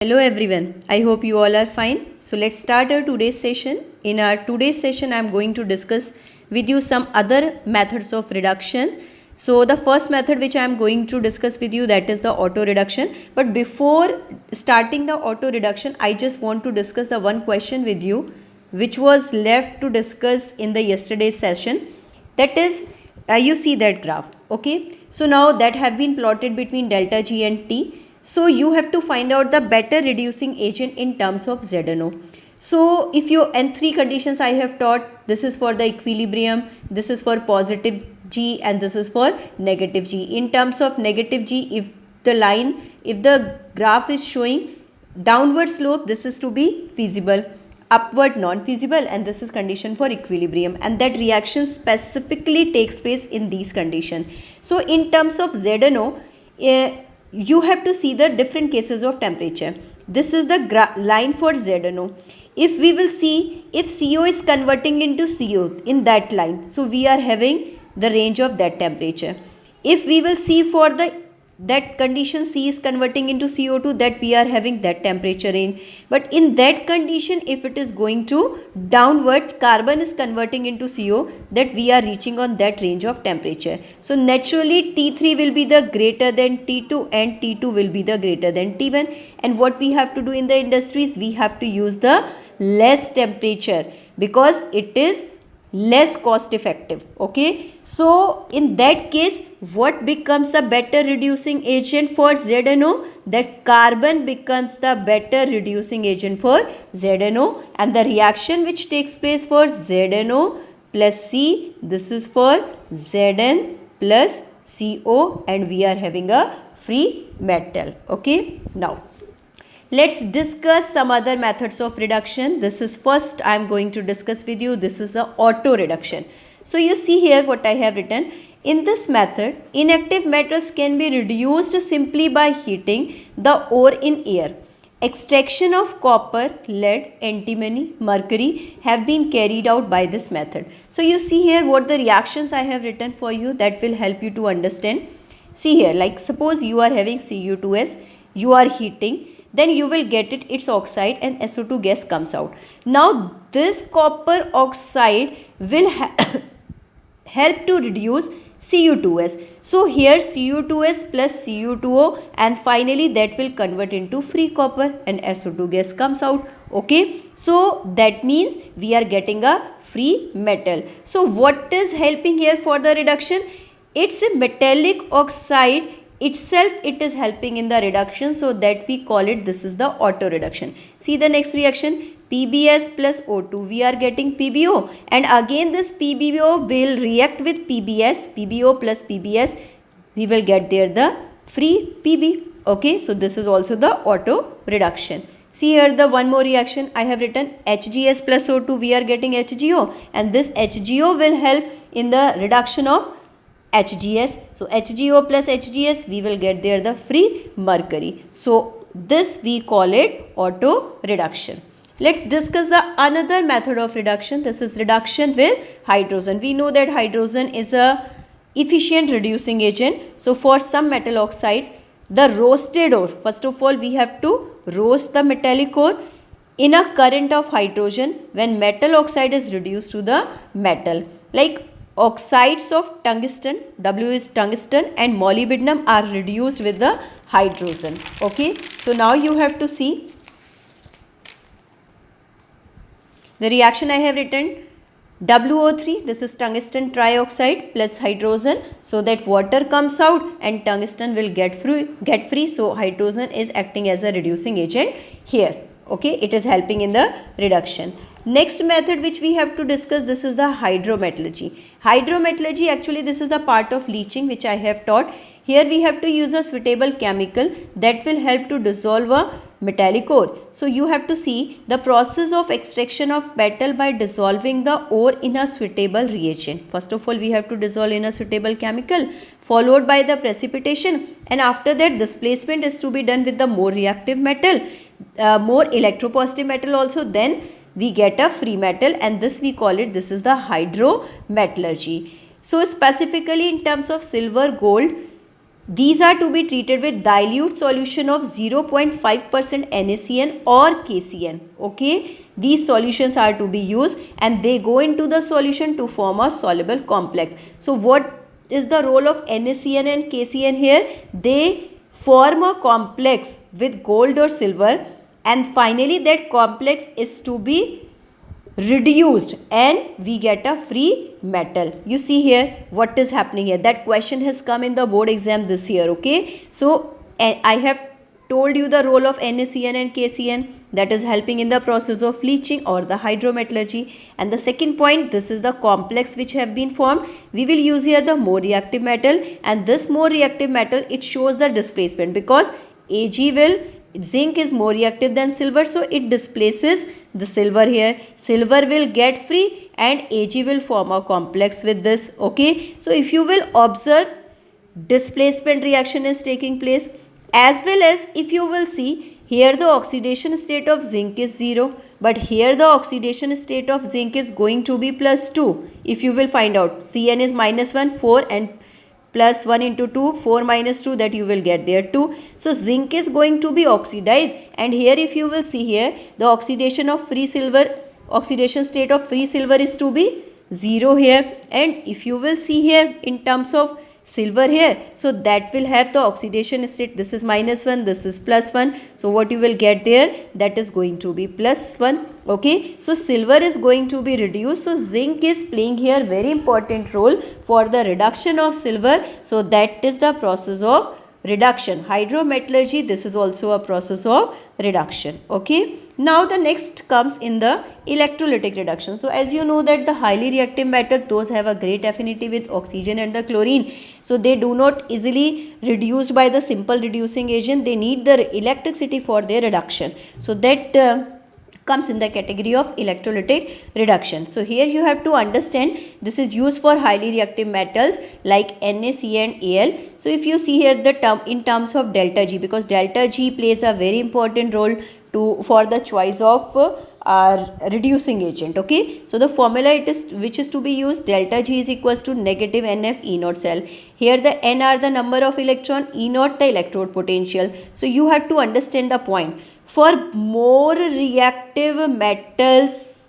Hello everyone, I hope you all are fine. So let's start our today's session. In our today's session, I am going to discuss with you some other methods of reduction. So the first method which I am going to discuss with you, that is the auto reduction. But before starting the auto reduction, I just want to discuss the one question with you which was left to discuss in the yesterday's session. That is, you see that graph, okay? So now that have been plotted between delta G and T. So you have to find out the better reducing agent in terms of ZNO. So if you, and three conditions I have taught, this is for the equilibrium, this is for positive G and this is for negative G. In terms of negative G, if the graph is showing downward slope, this is to be feasible, upward non-feasible, and this is condition for equilibrium, and that reaction specifically takes place in these conditions. So in terms of ZNO, you have to see the different cases of temperature. This is the line for ZNO. If we will see, if CO is converting into CO in that line, so we are having the range of that temperature. If we will see for that condition C is converting into CO2, that we are having that temperature range. But in that condition, if it is going to downward, carbon is converting into CO, that we are reaching on that range of temperature. So naturally T3 will be the greater than T2 and T2 will be the greater than T1. And what we have to do in the industries, we have to use the less temperature because it is less cost effective. Okay, so in that case, what becomes the better reducing agent for ZNO? That carbon becomes the better reducing agent for ZNO, and the reaction which takes place for ZNO plus C, this is for Zn plus CO, and we are having a free metal. Okay, now let's discuss some other methods of reduction. This is first I am going to discuss with you. This is the auto reduction. So you see here what I have written. In this method, inactive metals can be reduced simply by heating the ore in air. Extraction of copper, lead, antimony, mercury have been carried out by this method. So you see here what the reactions I have written for you, that will help you to understand. See here, like suppose you are having Cu2s, you are heating, then you will get its oxide and SO2 gas comes out. Now this copper oxide will help to reduce Cu2s. So here Cu2s plus Cu2O, and finally that will convert into free copper and SO2 gas comes out. Okay, so that means we are getting a free metal. So what is helping here for the reduction? It's a metallic oxide itself, it is helping in the reduction, so that we call it, this is the auto reduction. See the next reaction, PbS plus O2, we are getting PbO, and again this PbO will react with PbS, PbO plus PbS, we will get there the free Pb. Okay, so this is also the auto reduction. See here the one more reaction I have written, HgS plus O2, we are getting HgO, and this HgO will help in the reduction of HgS. So HgO plus HgS, we will get there the free mercury. So this we call it auto reduction. Let's discuss the another method of reduction. This is reduction with hydrogen. We know that hydrogen is a efficient reducing agent. So for some metal oxides, the roasted ore, first of all we have to roast the metallic ore in a current of hydrogen when metal oxide is reduced to the metal. Like oxides of tungsten, W is tungsten, and molybdenum are reduced with the hydrogen. Okay, so now you have to see the reaction I have written, WO3, this is tungsten trioxide plus hydrogen, so that water comes out and tungsten will get free, so hydrogen is acting as a reducing agent here. Okay, it is helping in the reduction. Next method which we have to discuss, this is the hydrometallurgy. Hydrometallurgy, actually this is the part of leaching which I have taught. Here we have to use a suitable chemical that will help to dissolve a metallic ore. So you have to see the process of extraction of metal by dissolving the ore in a suitable reagent. First of all we have to dissolve in a suitable chemical, followed by the precipitation, and after that displacement is to be done with the more reactive metal, more electropositive metal also, then we get a free metal, and this we call it, this is the hydrometallurgy. So specifically in terms of silver, gold, These are to be treated with dilute solution of 0.5% NaCN or KCN. Okay, these solutions are to be used and they go into the solution to form a soluble complex. So what is the role of NaCN and KCN here? They form a complex with gold or silver, and finally that complex is to be reduced and we get a free metal. You see here what is happening here. That question has come in the board exam this year. Okay, so I have told you the role of NaCN and KCN, that is helping in the process of leaching or the hydrometallurgy. And the second point, this is the complex which have been formed. We will use here the more reactive metal, and this more reactive metal, it shows the displacement because zinc is more reactive than silver, so it displaces the silver here. Silver will get free and Ag will form a complex with this. Okay, so if you will observe, displacement reaction is taking place, as well as if you will see here the oxidation state of zinc is 0, but here the oxidation state of zinc is going to be +2. If you will find out, Cn is -1, 4 and plus 1 into 2, 4 minus 2, that you will get there 2. So zinc is going to be oxidized, and here if you will see here, the oxidation state of free silver is to be 0 here. And if you will see here in terms of silver here, so that will have the oxidation state, this is -1, this is +1. So what you will get there, that is going to be +1. Okay, so silver is going to be reduced, so zinc is playing here very important role for the reduction of silver. So that is the process of reduction. Hydrometallurgy, this is also a process of reduction. Okay, now the next comes in the electrolytic reduction. So as you know that the highly reactive metal, those have a great affinity with oxygen and the chlorine, so they do not easily reduced by the simple reducing agent, they need the electricity for their reduction. So that comes in the category of electrolytic reduction. So here you have to understand, this is used for highly reactive metals like NaC and Al. So if you see here the term in terms of delta G, because delta G plays a very important role for the choice of reducing agent. Okay, so the formula which is to be used, delta G is equals to negative NF E naught cell. Here the N are the number of electron, E naught the electrode potential. So you have to understand the point. For more reactive metals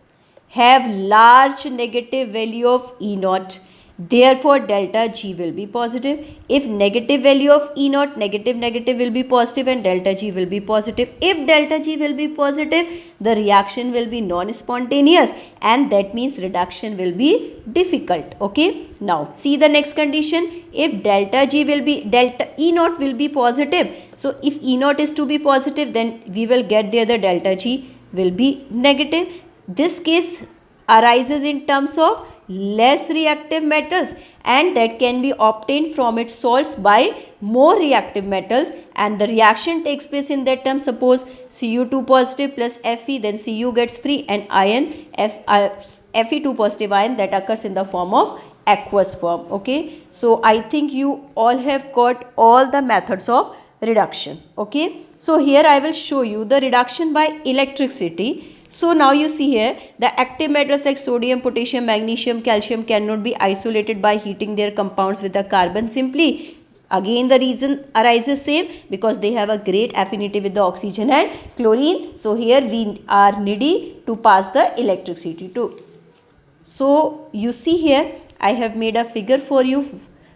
have large negative value of E naught, therefore delta G will be positive. If negative value of E naught, negative will be positive and delta G will be positive. If delta G will be positive, the reaction will be non-spontaneous, and that means reduction will be difficult. Okay, now see the next condition. If delta E naught will be positive, so if E naught is to be positive, then we will get there the delta G will be negative. This case arises in terms of less reactive metals, and that can be obtained from its salts by more reactive metals, and the reaction takes place in that term. Suppose Cu2 positive plus Fe, then Cu gets free, and ion Fe2 positive ion that occurs in the form of aqueous form. Okay, so I think you all have got all the methods of reduction. Okay, so here I will show you the reduction by electricity. So now you see here the active metals like sodium, potassium, magnesium, calcium cannot be isolated by heating their compounds with the carbon simply. Again the reason arises same, because they have a great affinity with the oxygen and chlorine. So here we are needy to pass the electricity to. So you see here I have made a figure for you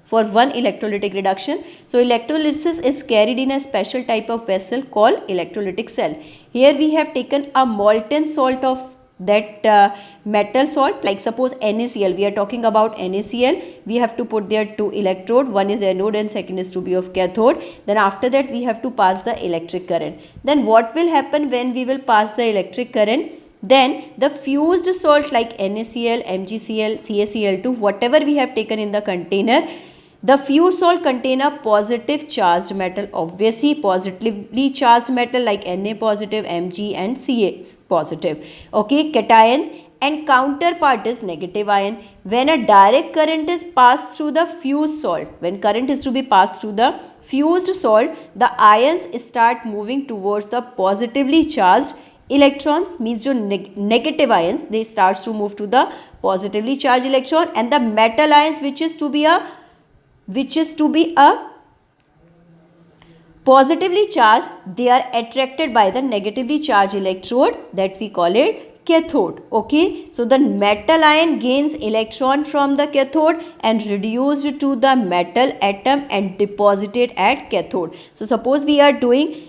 for one electrolytic reduction. So electrolysis is carried in a special type of vessel called electrolytic cell. Here we have taken a molten salt of that metal salt, like suppose NaCl, we are talking about NaCl, we have to put there 2 electrode, one is anode and second is to be of cathode. Then after that we have to pass the electric current. Then what will happen when we will pass the electric current? Then the fused salt like NaCl, MgCl, CaCl2, whatever we have taken in the container, the fused salt contain a positive charged metal, obviously positively charged metal like Na positive, Mg and Ca positive. Okay, cations, and counterpart is negative ion. When a direct current is passed through the fused salt, when current is to be passed through the fused salt, the ions start moving towards the positively charged electrons, means your negative ions, they starts to move to the positively charged electron, and the metal ions which is to be a positively charged, they are attracted by the negatively charged electrode, that we call it cathode. Okay, so the metal ion gains electron from the cathode and reduced to the metal atom and deposited at cathode. So suppose we are doing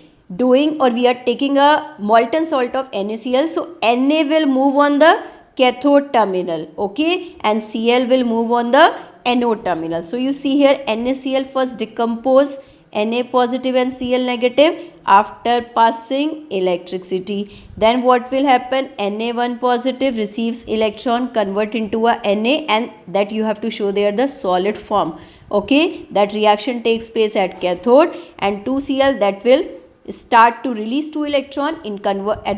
or we are taking a molten salt of NaCl, so Na will move on the cathode terminal, okay, and Cl will move on the anode terminal. So you see here NaCl first decompose Na positive and Cl negative after passing electricity. Then what will happen? Na1 positive receives electron, convert into a Na, and that you have to show there the solid form. Okay, that reaction takes place at cathode, and 2Cl that will start to release 2 electron in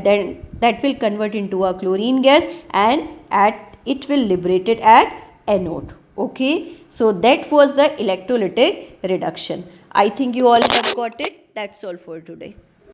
then that will convert into a chlorine gas, and it will liberate it at anode. Okay, so that was the electrolytic reduction. I think you all have got it. That's all for today.